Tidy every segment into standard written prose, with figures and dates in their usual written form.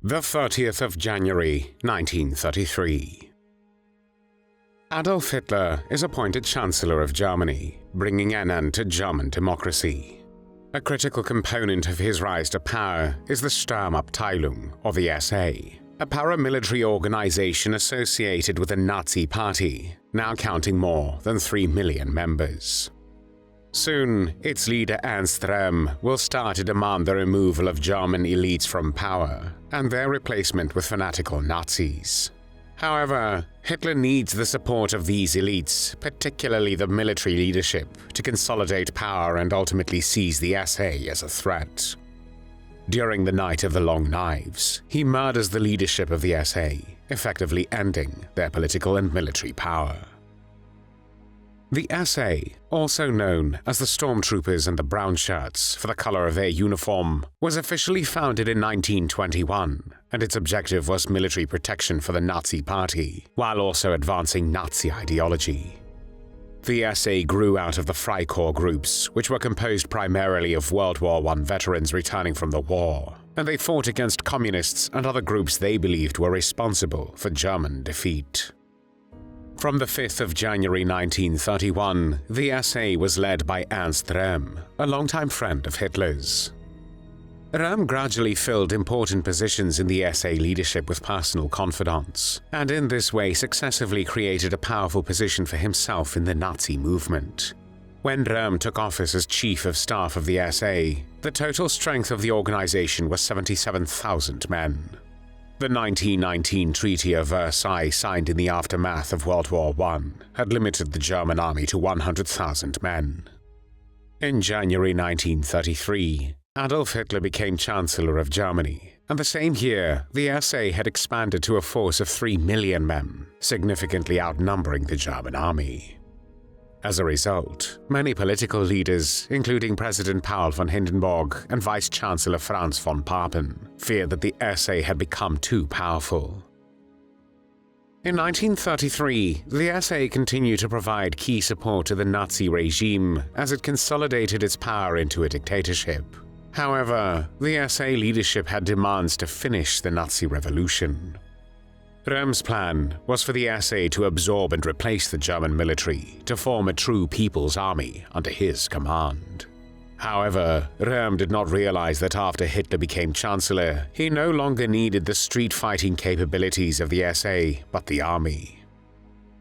The 30th of January, 1933. Adolf Hitler is appointed Chancellor of Germany, bringing an end to German democracy. A critical component of his rise to power is the Sturmabteilung, or the SA, a paramilitary organization associated with the Nazi Party, now counting more than 3 million members. Soon, its leader Ernst Röhm will start to demand the removal of German elites from power and their replacement with fanatical Nazis. However, Hitler needs the support of these elites, particularly the military leadership, to consolidate power and ultimately seize the SA as a threat. During the Night of the Long Knives, he murders the leadership of the SA, effectively ending their political and military power. The SA, also known as the Stormtroopers and the Brown Shirts for the color of their uniform, was officially founded in 1921, and its objective was military protection for the Nazi Party, while also advancing Nazi ideology. The SA grew out of the Freikorps groups, which were composed primarily of World War I veterans returning from the war, and they fought against communists and other groups they believed were responsible for German defeat. From the 5th of January 1931, the SA was led by Ernst Röhm, a longtime friend of Hitler's. Röhm gradually filled important positions in the SA leadership with personal confidants, and in this way successively created a powerful position for himself in the Nazi movement. When Röhm took office as Chief of Staff of the SA, the total strength of the organization was 77,000 men. The 1919 Treaty of Versailles, signed in the aftermath of World War I, had limited the German army to 100,000 men. In January 1933, Adolf Hitler became Chancellor of Germany, and the same year, the SA had expanded to a force of 3 million men, significantly outnumbering the German army. As a result, many political leaders, including President Paul von Hindenburg and Vice-Chancellor Franz von Papen, feared that the SA had become too powerful. In 1933, the SA continued to provide key support to the Nazi regime as it consolidated its power into a dictatorship. However, the SA leadership had demands to finish the Nazi revolution. Röhm's plan was for the SA to absorb and replace the German military to form a true people's army under his command. However, Röhm did not realize that after Hitler became Chancellor, he no longer needed the street-fighting capabilities of the SA, but the army.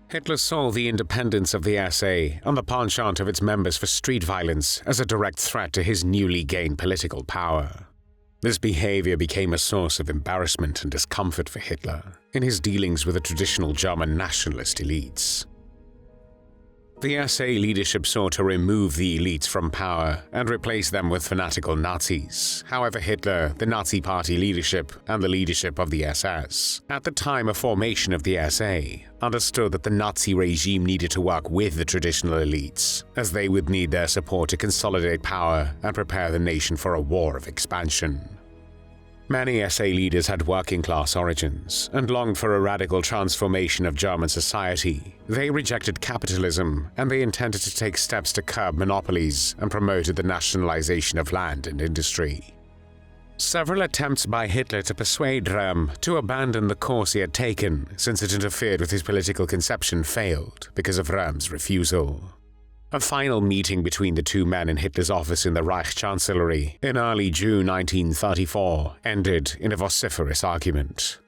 Hitler saw the independence of the SA and the penchant of its members for street violence as a direct threat to his newly gained political power. This behavior became a source of embarrassment and discomfort for Hitler in his dealings with the traditional German nationalist elites. The SA leadership sought to remove the elites from power and replace them with fanatical Nazis. However, Hitler, the Nazi Party leadership, and the leadership of the SS, at the time of formation of the SA, understood that the Nazi regime needed to work with the traditional elites, as they would need their support to consolidate power and prepare the nation for a war of expansion. Many SA leaders had working-class origins and longed for a radical transformation of German society. They rejected capitalism, and they intended to take steps to curb monopolies and promoted the nationalization of land and industry. Several attempts by Hitler to persuade Röhm to abandon the course he had taken, since it interfered with his political conception, failed because of Röhm's refusal. A final meeting between the two men in Hitler's office in the Reich Chancellery in early June 1934 ended in a vociferous argument.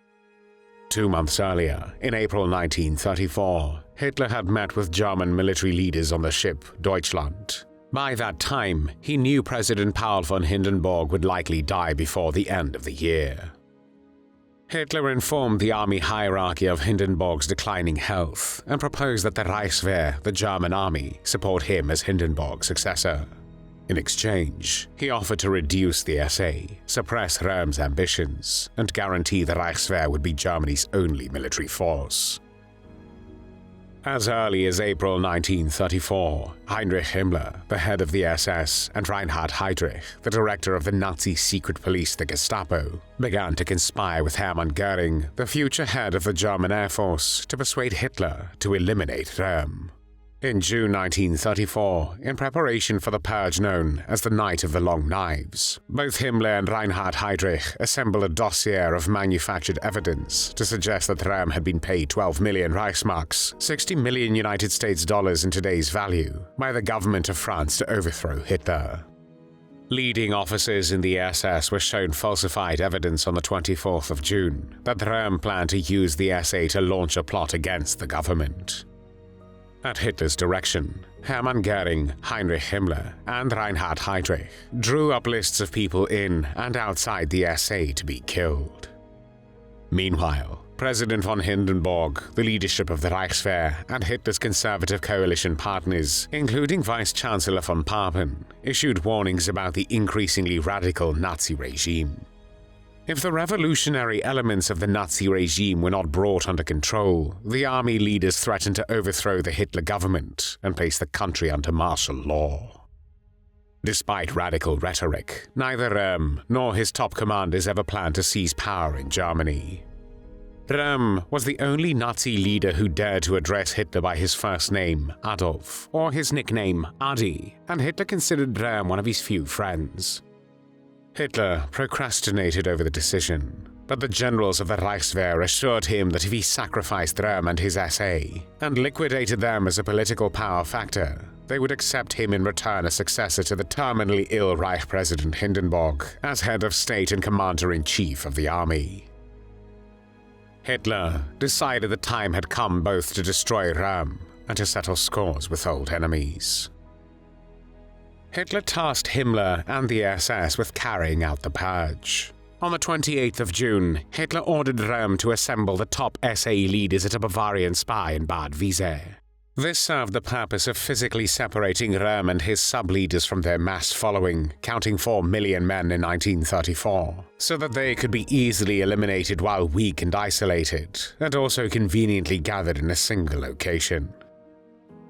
2 months earlier, in April 1934, Hitler had met with German military leaders on the ship Deutschland. By that time, he knew President Paul von Hindenburg would likely die before the end of the year. Hitler informed the army hierarchy of Hindenburg's declining health and proposed that the Reichswehr, the German army, support him as Hindenburg's successor. In exchange, he offered to reduce the SA, suppress Röhm's ambitions, and guarantee the Reichswehr would be Germany's only military force. As early as April 1934, Heinrich Himmler, the head of the SS, and Reinhard Heydrich, the director of the Nazi secret police, the Gestapo, began to conspire with Hermann Göring, the future head of the German Air Force, to persuade Hitler to eliminate Röhm. In June 1934, in preparation for the purge known as the Night of the Long Knives, both Himmler and Reinhard Heydrich assembled a dossier of manufactured evidence to suggest that Röhm had been paid 12 million Reichsmarks, 60 million United States dollars in today's value, by the government of France to overthrow Hitler. Leading officers in the SS were shown falsified evidence on the 24th of June that Röhm planned to use the SA to launch a plot against the government. At Hitler's direction, Hermann Göring, Heinrich Himmler, and Reinhard Heydrich drew up lists of people in and outside the SA to be killed. Meanwhile, President von Hindenburg, the leadership of the Reichswehr, and Hitler's conservative coalition partners, including Vice-Chancellor von Papen, issued warnings about the increasingly radical Nazi regime. If the revolutionary elements of the Nazi regime were not brought under control, the army leaders threatened to overthrow the Hitler government and place the country under martial law. Despite radical rhetoric, neither Röhm nor his top commanders ever planned to seize power in Germany. Röhm was the only Nazi leader who dared to address Hitler by his first name, Adolf, or his nickname, Adi, and Hitler considered Röhm one of his few friends. Hitler procrastinated over the decision, but the generals of the Reichswehr assured him that if he sacrificed Röhm and his SA, and liquidated them as a political power factor, they would accept him in return as successor to the terminally ill Reich President Hindenburg as head of state and commander-in-chief of the army. Hitler decided the time had come both to destroy Röhm and to settle scores with old enemies. Hitler tasked Himmler and the SS with carrying out the purge. On the 28th of June, Hitler ordered Röhm to assemble the top SA leaders at a Bavarian spa in Bad Wiese. This served the purpose of physically separating Röhm and his sub-leaders from their massed following, counting 4 million men in 1934, so that they could be easily eliminated while weak and isolated, and also conveniently gathered in a single location.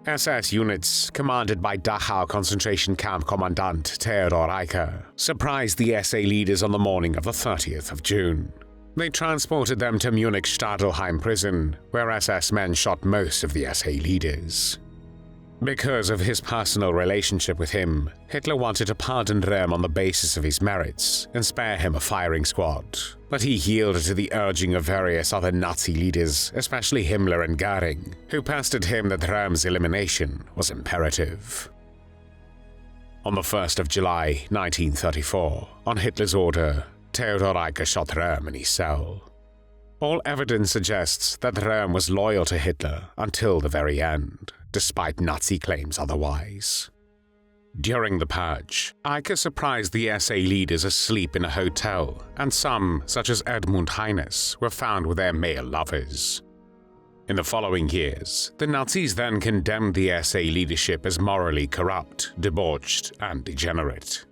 SS units, commanded by Dachau concentration camp commandant Third Reich, surprised the SA leaders on the morning of the 30th of June. They transported them to Munich Stadelheim prison, where SS men shot most of the SA leaders. Because of his personal relationship with him, Hitler wanted to pardon Röhm on the basis of his merits and spare him a firing squad, but he yielded to the urging of various other Nazi leaders, especially Himmler and Göring, who pestered him that Röhm's elimination was imperative. On the 1st of July 1934, on Hitler's order, Third Reich shot Röhm in his cell. All evidence suggests that Röhm was loyal to Hitler until the very end, despite Nazi claims otherwise. During the purge, Eicke surprised the SA leaders asleep in a hotel, and some, such as Edmund Heines, were found with their male lovers. In the following years, the Nazis then condemned the SA leadership as morally corrupt, debauched, and degenerate.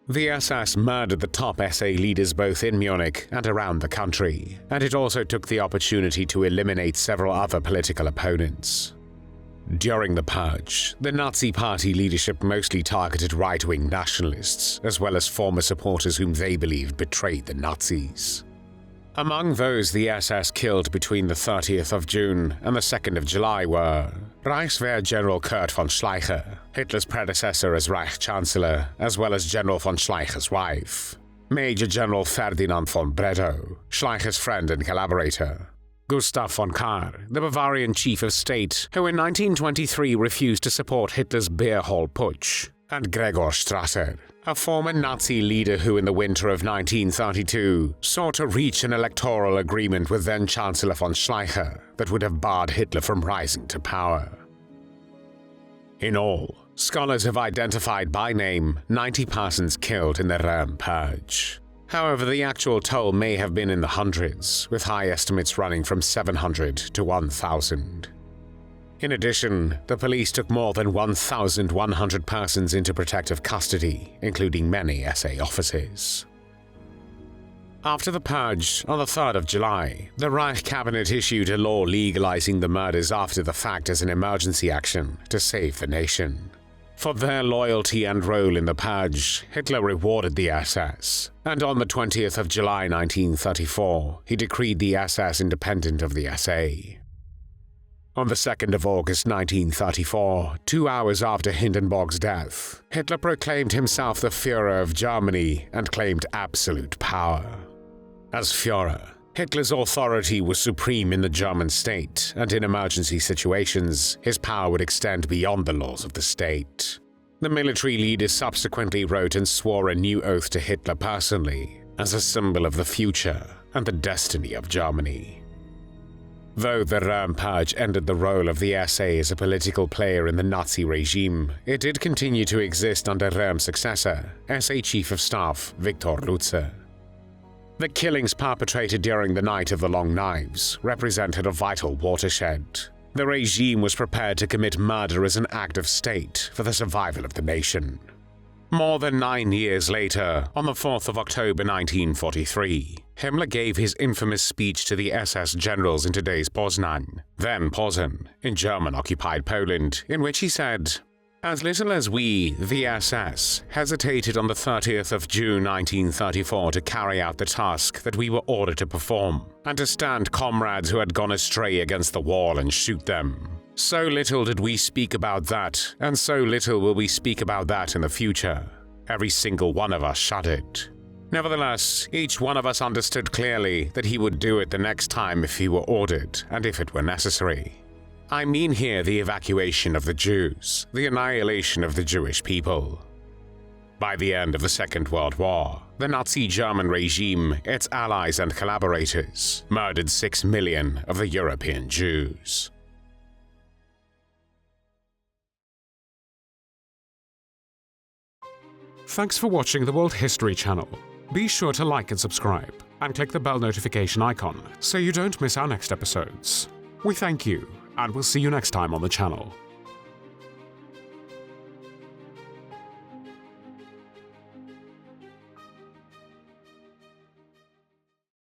The SS murdered the top SA leaders both in Munich and around the country, and it also took the opportunity to eliminate several other political opponents. During the purge, the Nazi Party leadership mostly targeted right-wing nationalists, as well as former supporters whom they believed betrayed the Nazis. Among those the SS killed between the 30th of June and the 2nd of July were Reichswehr General Kurt von Schleicher, Hitler's predecessor as Reich Chancellor, as well as General von Schleicher's wife, Major General Ferdinand von Bredow, Schleicher's friend and collaborator, Gustav von Kahr, the Bavarian chief of state, who in 1923 refused to support Hitler's beer hall putsch, and Gregor Strasser, a former Nazi leader who in the winter of 1932 sought to reach an electoral agreement with then-Chancellor von Schleicher that would have barred Hitler from rising to power. In all, scholars have identified by name 90 persons killed in the Röhm Purge. However, the actual toll may have been in the hundreds, with high estimates running from 700 to 1,000. In addition, the police took more than 1,100 persons into protective custody, including many SA officers. After the purge, on the 3rd of July, the Reich cabinet issued a law legalizing the murders after the fact as an emergency action to save the nation. For their loyalty and role in the purge, Hitler rewarded the SS, and on the 20th of July 1934, he decreed the SS independent of the SA. On the 2nd of August 1934, 2 hours after Hindenburg's death, Hitler proclaimed himself the Führer of Germany and claimed absolute power. As Führer, Hitler's authority was supreme in the German state, and in emergency situations, his power would extend beyond the laws of the state. The military leader subsequently wrote and swore a new oath to Hitler personally, as a symbol of the future and the destiny of Germany. Though the Röhm Purge ended the role of the SA as a political player in the Nazi regime, it did continue to exist under Röhm's successor, SA Chief of Staff Viktor Lutze. The killings perpetrated during the Night of the Long Knives represented a vital watershed. The regime was prepared to commit murder as an act of state for the survival of the nation. More than 9 years later, on the 4th of October 1943, Himmler gave his infamous speech to the SS generals in today's Poznan, then Posen, in German-occupied Poland, in which he said, "As little as we, the SS, hesitated on the 30th of June 1934 to carry out the task that we were ordered to perform, and to stand comrades who had gone astray against the wall and shoot them, so little did we speak about that, and so little will we speak about that in the future. Every single one of us shuddered. Nevertheless, each one of us understood clearly that he would do it the next time if he were ordered, and if it were necessary. I mean here the evacuation of the Jews, the annihilation of the Jewish people." By the end of the Second World War, the Nazi German regime, its allies and collaborators, murdered 6 million of the European Jews. Thanks for watching the World History Channel. Be sure to like and subscribe, and click the bell notification icon so you don't miss our next episodes. We thank you, and we'll see you next time on the channel.